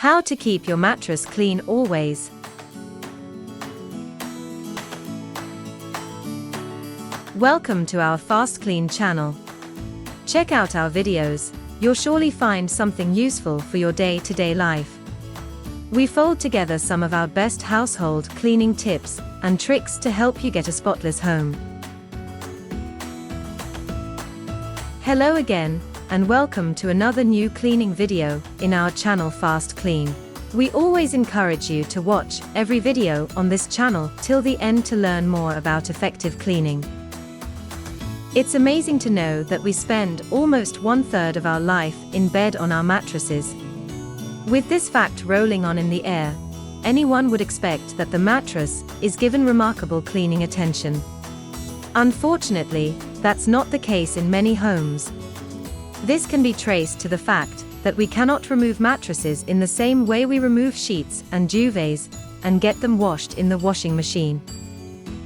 How to keep your mattress clean always. Welcome to our FastKlean channel. Check out our videos, you'll surely find something useful for your day-to-day life. We fold together some of our best household cleaning tips and tricks to help you get a spotless home. Hello again, and welcome to another new cleaning video in our channel FastKlean. We always encourage you to watch every video on this channel till the end to learn more about effective cleaning. It's amazing to know that we spend almost 1/3 of our life in bed on our mattresses. With this fact rolling on in the air, anyone would expect that the mattress is given remarkable cleaning attention. Unfortunately, that's not the case in many homes. This can be traced to the fact that we cannot remove mattresses in the same way we remove sheets and duvets and get them washed in the washing machine.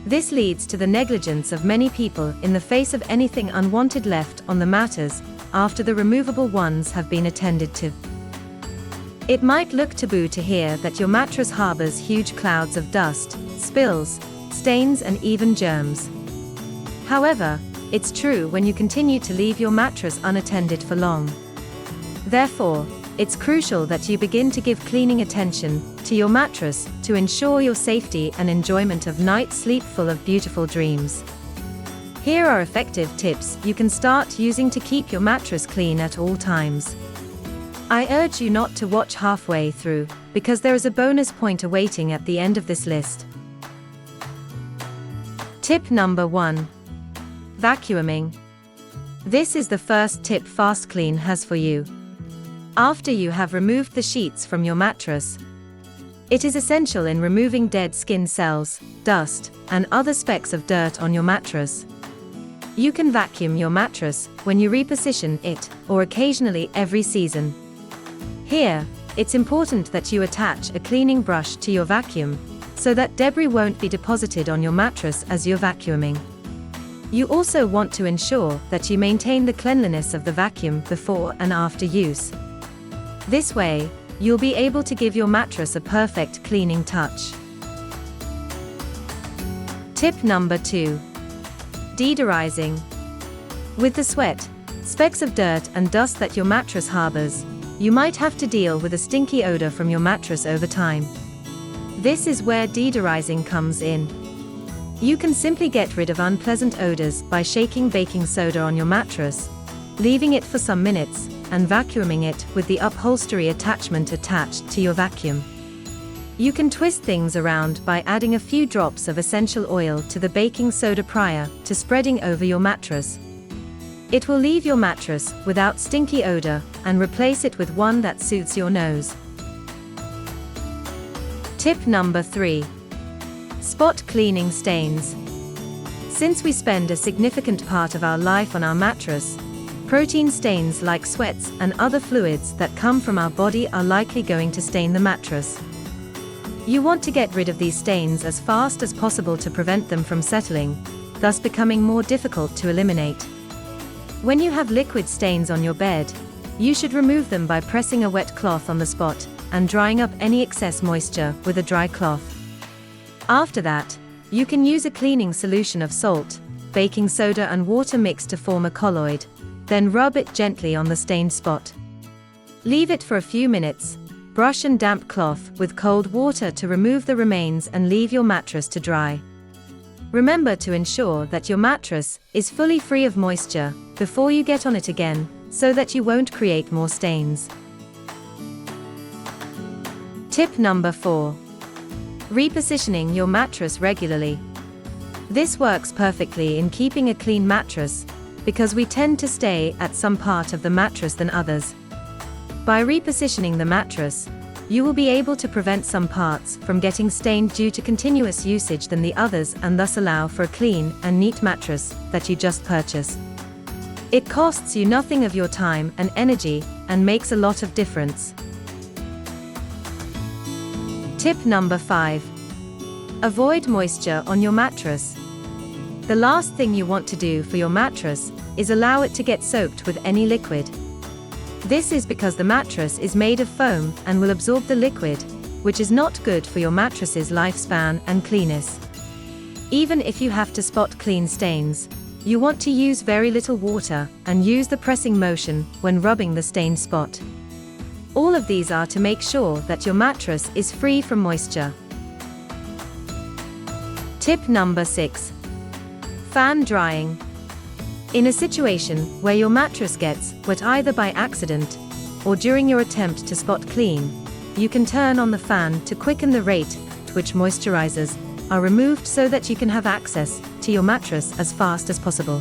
This leads to the negligence of many people in the face of anything unwanted left on the matters after the removable ones have been attended to. It might look taboo to hear that your mattress harbors huge clouds of dust, spills, stains and even germs. However, it's true when you continue to leave your mattress unattended for long. Therefore, it's crucial that you begin to give cleaning attention to your mattress to ensure your safety and enjoyment of night's sleep full of beautiful dreams. Here are effective tips you can start using to keep your mattress clean at all times. I urge you not to watch halfway through, because there is a bonus point awaiting at the end of this list. Tip number 1. Vacuuming. This is the first tip FastKlean has for you. After you have removed the sheets from your mattress, it is essential in removing dead skin cells, dust, and other specks of dirt on your mattress. You can vacuum your mattress when you reposition it, or occasionally every season. Here, it's important that you attach a cleaning brush to your vacuum, so that debris won't be deposited on your mattress as you're vacuuming. You also want to ensure that you maintain the cleanliness of the vacuum before and after use. This way, you'll be able to give your mattress a perfect cleaning touch. Tip number 2. Deodorising. With the sweat, specks of dirt and dust that your mattress harbors, you might have to deal with a stinky odor from your mattress over time. This is where deodorising comes in. You can simply get rid of unpleasant odors by shaking baking soda on your mattress, leaving it for some minutes, and vacuuming it with the upholstery attachment attached to your vacuum. You can twist things around by adding a few drops of essential oil to the baking soda prior to spreading over your mattress. It will leave your mattress without stinky odor and replace it with one that suits your nose. Tip number 3. Spot cleaning stains. Since we spend a significant part of our life on our mattress, protein stains like sweats and other fluids that come from our body are likely going to stain the mattress. You want to get rid of these stains as fast as possible to prevent them from settling, thus becoming more difficult to eliminate. When you have liquid stains on your bed, you should remove them by pressing a wet cloth on the spot and drying up any excess moisture with a dry cloth. After that, you can use a cleaning solution of salt, baking soda and water mixed to form a colloid, then rub it gently on the stained spot. Leave it for a few minutes, brush and damp cloth with cold water to remove the remains and leave your mattress to dry. Remember to ensure that your mattress is fully free of moisture before you get on it again, so that you won't create more stains. Tip number 4. Repositioning your mattress regularly. This works perfectly in keeping a clean mattress, because we tend to stay at some part of the mattress than others. By repositioning the mattress, you will be able to prevent some parts from getting stained due to continuous usage than the others, and thus allow for a clean and neat mattress that you just purchased. It costs you nothing of your time and energy, and makes a lot of difference. Tip number 5. Avoid moisture on your mattress. The last thing you want to do for your mattress is allow it to get soaked with any liquid. This is because the mattress is made of foam and will absorb the liquid, which is not good for your mattress's lifespan and cleanness. Even if you have to spot clean stains, you want to use very little water and use the pressing motion when rubbing the stained spot. All of these are to make sure that your mattress is free from moisture. Tip number 6. Fan drying. In a situation where your mattress gets wet either by accident or during your attempt to spot clean, you can turn on the fan to quicken the rate at which moisturizers are removed so that you can have access to your mattress as fast as possible.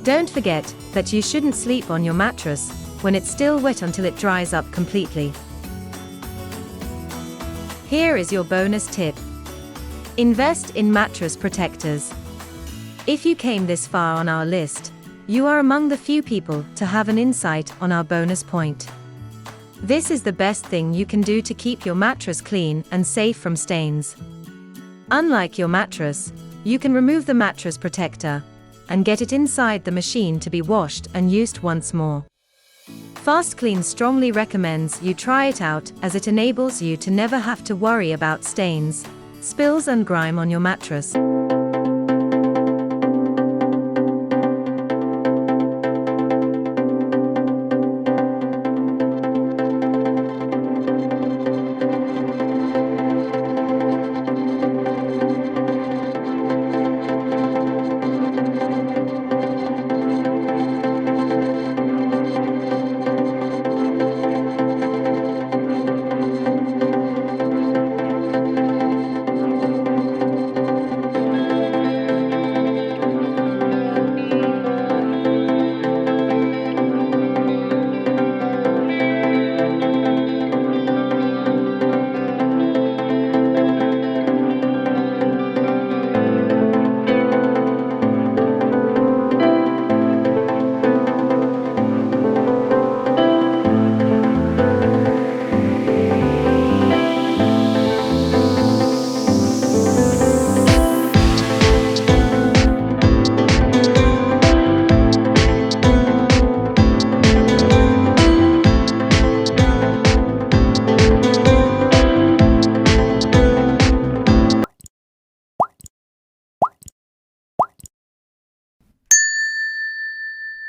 Don't forget that you shouldn't sleep on your mattress when it's still wet until it dries up completely. Here is your bonus tip. Invest in mattress protectors. If you came this far on our list, you are among the few people to have an insight on our bonus point. This is the best thing you can do to keep your mattress clean and safe from stains. Unlike your mattress, you can remove the mattress protector and get it inside the machine to be washed and used once more. FastKlean strongly recommends you try it out as it enables you to never have to worry about stains, spills and grime on your mattress.